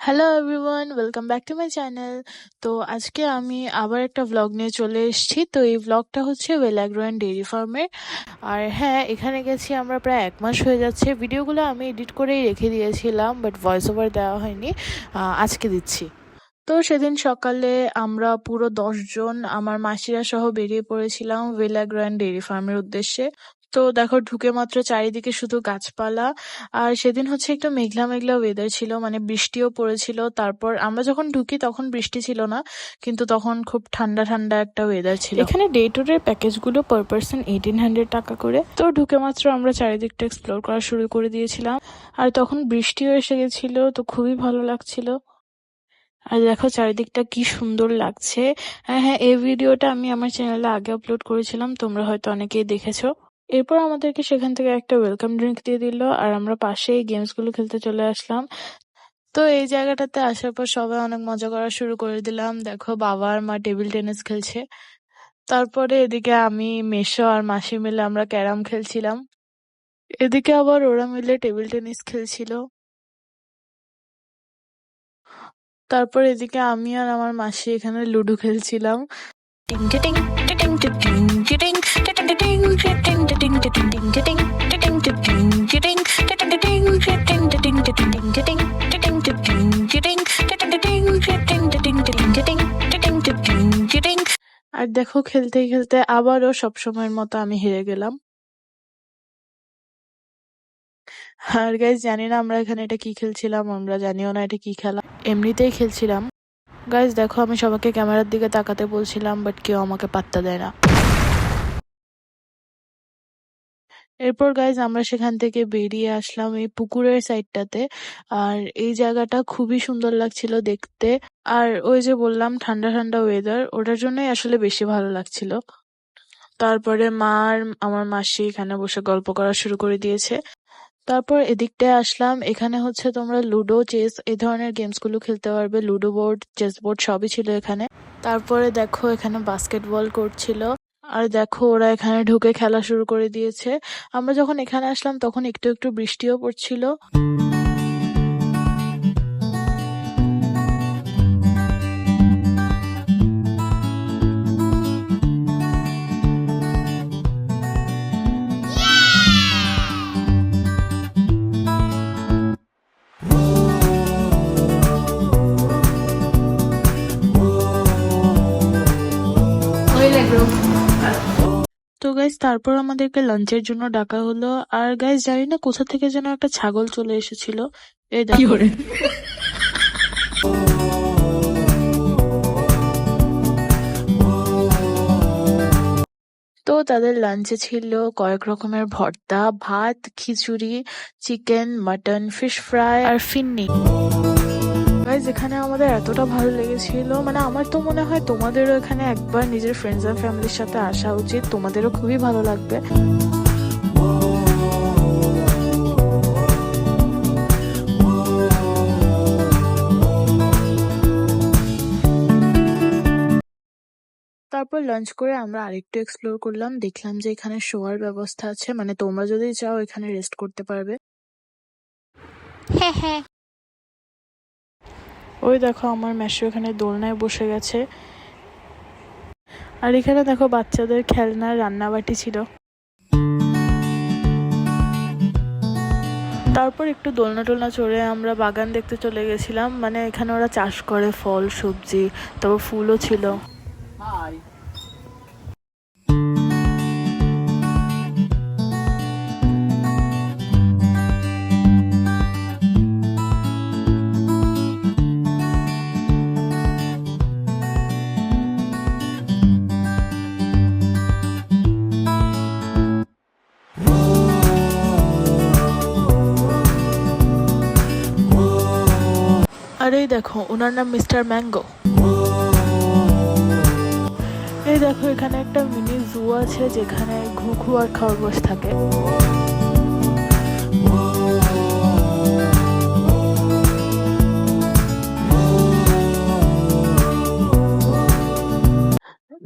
Hello everyone, welcome back to my channel. তো আজকে আমি আবার একটা ভ্লগ নিয়ে চলে এসেছি। তো এই ভ্লগটা হচ্ছে ওয়েলাগ্রো অ্যান্ড ডেইরি ফার্মের। আর হ্যাঁ, এখানে গেছি আমরা প্রায় 1 মাস হয়ে যাচ্ছে। ভিডিওগুলো আমি এডিট করেই রেখে দিয়েছিলাম, বাট ভয়েস ওভার দেওয়া হয়নি। আজকে দিচ্ছি। তো সেদিন সকালে আমরা পুরো 10 জন আমার মাসিরা সহ বেরিয়ে পড়েছিলাম ওয়েলাগ্রো অ্যান্ড ডেইরি ফার্মের উদ্দেশ্যে। তো দেখো, ঢুকে মাত্র চারিদিকে শুধু গাছপালা। আর সেদিন হচ্ছে একটু মেঘলা মেঘলা ওয়েদার ছিল, মানে বৃষ্টিও পড়েছিল। তারপর আমরা যখন ঢুকি তখন বৃষ্টি ছিল না, কিন্তু তখন খুব ঠান্ডা ঠান্ডা একটা ওয়েদার ছিল। এখানে ডে ট্যুরের প্যাকেজগুলো পার পার্সন 1800 টাকা করে। তো ঢুকে মাত্র আমরা চারিদিকটা এক্সপ্লোর করা শুরু করে দিয়েছিলাম। আর তখন বৃষ্টিও এসে গেছিল, তো খুবই ভালো লাগছিল। আর দেখো চারিদিকটা কি সুন্দর লাগছে। হ্যাঁ হ্যাঁ, এই ভিডিওটা আমি আমার চ্যানেলে আগে আপলোড করেছিলাম, তোমরা হয়তো অনেকেই দেখেছো। এরপর আমাদেরকে সেখান থেকে একটা ওয়েলকাম ড্রিঙ্ক দিয়ে দিল, আর আমরা পাশে এই গেমস গুলো খেলতে চলে আসলাম। তো এই জায়গাটাতে আসার পর সবাই অনেক মজা করা শুরু করে দিলাম। দেখো, বাবা আর মা টেবিল টেনিস খেলছে। তারপরে এদিকে আমি, মেসো আর মাসি মিলে আমরা ক্যারাম খেলছিলাম। এদিকে আবার ওরা মিলে টেবিল টেনিস খেলছিল। তারপর এদিকে আমি আর আমার মাসি এখানে লুডো খেলছিলাম। আর দেখো, খেলতে খেলতে আবারও সবসময়ের মতো আমি হেরে গেলাম। আর গাইজ, জানি না আমরা এখানে এটা কি খেলছিলাম, আমরা জানিও না এটা কি খেলা, এমনিতেই খেলছিলাম। গাইজ দেখো, আমি সবাইকে ক্যামেরার দিকে তাকাতে বলছিলাম, বাট কেউ আমাকে পাত্তা দেয় না। এরপর গাইজ আমরা সেখান থেকে বেরিয়ে আসলাম এই পুকুরের সাইডটাতে। আর এই জায়গাটা খুবই সুন্দর লাগছিল দেখতে। আর ওই যে বললাম, ঠান্ডা ঠান্ডা ওয়েদার, ওটার জন্যই আসলে বেশি ভালো লাগছিল। তারপরে মা আর আমার মাসি এখানে বসে গল্প করা শুরু করে দিয়েছে। তারপর এদিকটায় আসলাম, এখানে হচ্ছে তোমরা লুডো, চেস এই ধরনের গেমস গুলো খেলতে পারবে। লুডো বোর্ড, চেস বোর্ড সবই ছিল এখানে। তারপরে দেখো, এখানে বাস্কেটবল করছিল। আর দেখো, ওরা এখানে ঢুকে খেলা শুরু করে দিয়েছে। আমরা যখন এখানে আসলাম তখন একটু একটু বৃষ্টিও পড়ছিল। তো গাইজ, তারপর আমাদেরকে লাঞ্চের জন্য ডাকা হলো। আর গাইজ, জানি না কোথা থেকে যেন একটা ছাগল চলে এসেছিল। এই দেখো। তো তাদের লাঞ্চে ছিল কয়েক রকমের ভর্তা, ভাত, খিচুড়ি, চিকেন, মাটন, ফিশ ফ্রাই আর ফিন্নি। গাইজ, এখানে আমাদের এতটা ভালো লেগেছিল, মানে আমার তো মনে হয় তোমাদেরও এখানে একবার নিজের ফ্রেন্ডস আর ফ্যামিলির সাথে আসা উচিত, তোমাদেরও খুবই ভালো লাগবে। তারপর লাঞ্চ করে আমরা আরেকটু এক্সপ্লোর করলাম, দেখলাম যে এখানে শোয়ার ব্যবস্থা আছে, মানে তোমরা যদি চাও এখানে রেস্ট করতে পারবে। ওই দেখো, আমার মেসো এখানে দোলনায় বসে গেছে। আর এখানে দেখো, বাচ্চাদের খেলনার রান্নাবাটি ছিল। তারপর একটু দোলনা টোলনা চড়ে আমরা বাগান দেখতে চলে গেছিলাম, মানে এখানে ওরা চাষ করে ফল সবজি, তারপর ফুলও ছিল। আর এই দেখো, ওনার নাম মিস্টার ম্যাঙ্গো। এই দেখো, এখানে একটা মিনি জু আছে যেখানে ঘুঘু আর খরগোশ থাকে।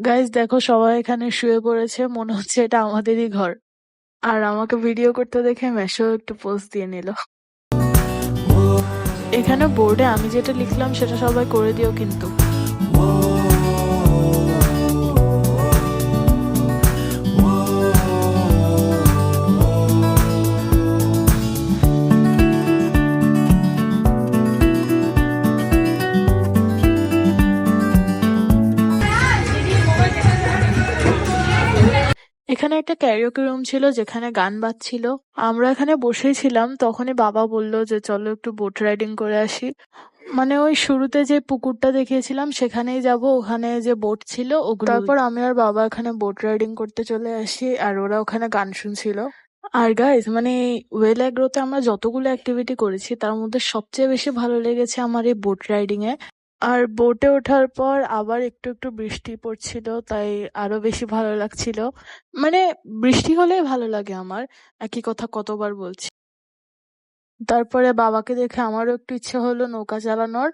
গাইজ দেখো, সবাই এখানে শুয়ে পড়েছে, মনে হচ্ছে এটা আমাদেরই ঘর। আর আমাকে ভিডিও করতে দেখে মেশো একটু পোজ দিয়ে নিল। এখানে বোর্ডে আমি যেটা লিখলাম সেটা সবাই করে দিও কিন্তু। এখানে একটা ক্যারিওকে রুম ছিল যেখানে গান বাজছিল। আমরা এখানে বসেই ছিলাম, তখনই বাবা বলল যে চলো একটু বোট রাইডিং করে আসি। মানে ওই শুরুতে যে পুকুরটা দেখিয়েছিলাম সেখানেই যাব, ওখানে যে বোট ছিল ওগুলো। তারপর আমি আর বাবা এখানে বোট রাইডিং করতে চলে আসি আর ওরা ওখানে গান শুনছিল। আর গাইস মানে ওয়েল অ্যাগ্রোতে আমরা যতগুলো অ্যাক্টিভিটি করেছি তার মধ্যে সবচেয়ে বেশি ভালো লেগেছে আমার এই বোট রাইডিং এ। আর বোটে ওঠার পর আবার একটু একটু বৃষ্টি পড়ছিল, তাই আরো বেশি ভালো লাগছিল। মানে বৃষ্টি হলেই ভালো লাগে আমার, একই কথা কতবার বলছি। তারপরে বাবাকে দেখে আমারও একটু ইচ্ছে হলো নৌকা চালানোর,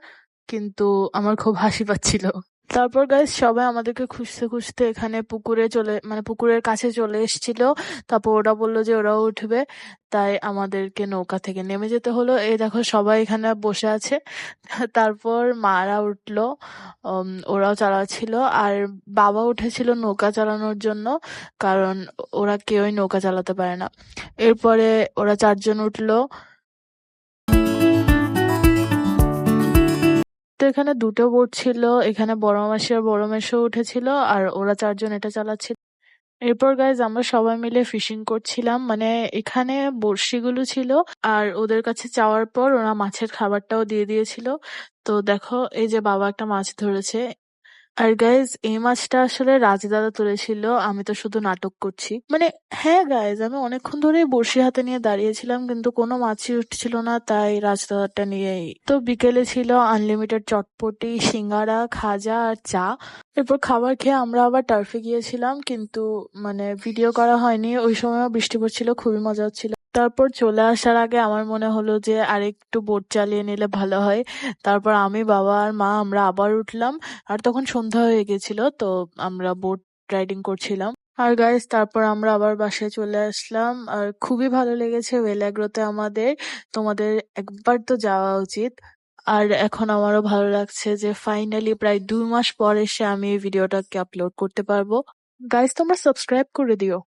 কিন্তু আমার খুব হাসি পাচ্ছিল। তারপর গাইস সবাই আমাদেরকে খুঁজতে খুঁজতে এখানে পুকুরের কাছে চলে এসেছিল। তারপর ওরা বলল যে ওরাও উঠবে, তাই আমাদেরকে নৌকা থেকে নেমে যেতে হলো। এই দেখো সবাই এখানে বসে আছে। তারপর মারা উঠলো, ওরাও চালাচ্ছিল। আর বাবা উঠেছিল নৌকা চালানোর জন্য, কারণ ওরা কেউই নৌকা চালাতে পারে না। এরপরে ওরা 4 জন উঠলো। তো এখানে 2টো বোট ছিল, এখানে বড় মাসি আর বড় মেসো উঠেছিল আর ওরা 4 জন এটা চালাচ্ছিল। এরপর গাইজ আমরা সবাই মিলে ফিশিং করছিলাম, মানে এখানে বড়শিগুলো ছিল আর ওদের কাছে চাওয়ার পর ওরা মাছের খাবারটাও দিয়ে দিয়েছিল। তো দেখো এই যে বাবা একটা মাছ ধরেছে। আর গাইজ এই মাছটা আসলে রাজদাদা তুলেছিল, আমি তো শুধু নাটক করছি। মানে হ্যাঁ গাইজ আমি অনেকক্ষণ ধরেই বড়শি হাতে নিয়ে দাঁড়িয়েছিলাম কিন্তু কোনো মাছই উঠছিল না, তাই রাজদাদারটা নিয়েই। তো বিকেলে ছিল আনলিমিটেড চটপটি, সিঙ্গারা, খাজা আর চা। এরপর খাবার খেয়ে আমরা আবার টার্ফে গিয়েছিলাম, কিন্তু মানে ভিডিও করা হয়নি, ওই সময়ও বৃষ্টি পড়ছিল, খুবই মজা হচ্ছিল। তারপর চলে আসার আগে আমার মনে হলো যে আরেকটু বোট চালিয়ে নিলে ভালো হয়। তারপর আমি, বাবা আর মা আমরা আবার উঠলাম। আর তখন সন্ধ্যা হয়ে গেছিল, তো আমরা বোট রাইডিং করছিলাম। আর গাইস তারপর আমরা আবার বাসায় চলে আসলাম আর খুবই ভালো লেগেছে ওয়েলাগ্রোতে আমাদের। তোমাদের একবার তো যাওয়া উচিত। আর এখন আমারও ভালো লাগছে যে ফাইনালি প্রায় 2 মাস পর এসে আমি এই ভিডিওটাকে আপলোড করতে পারবো। গাইস তোমরা সাবস্ক্রাইব করে দিও।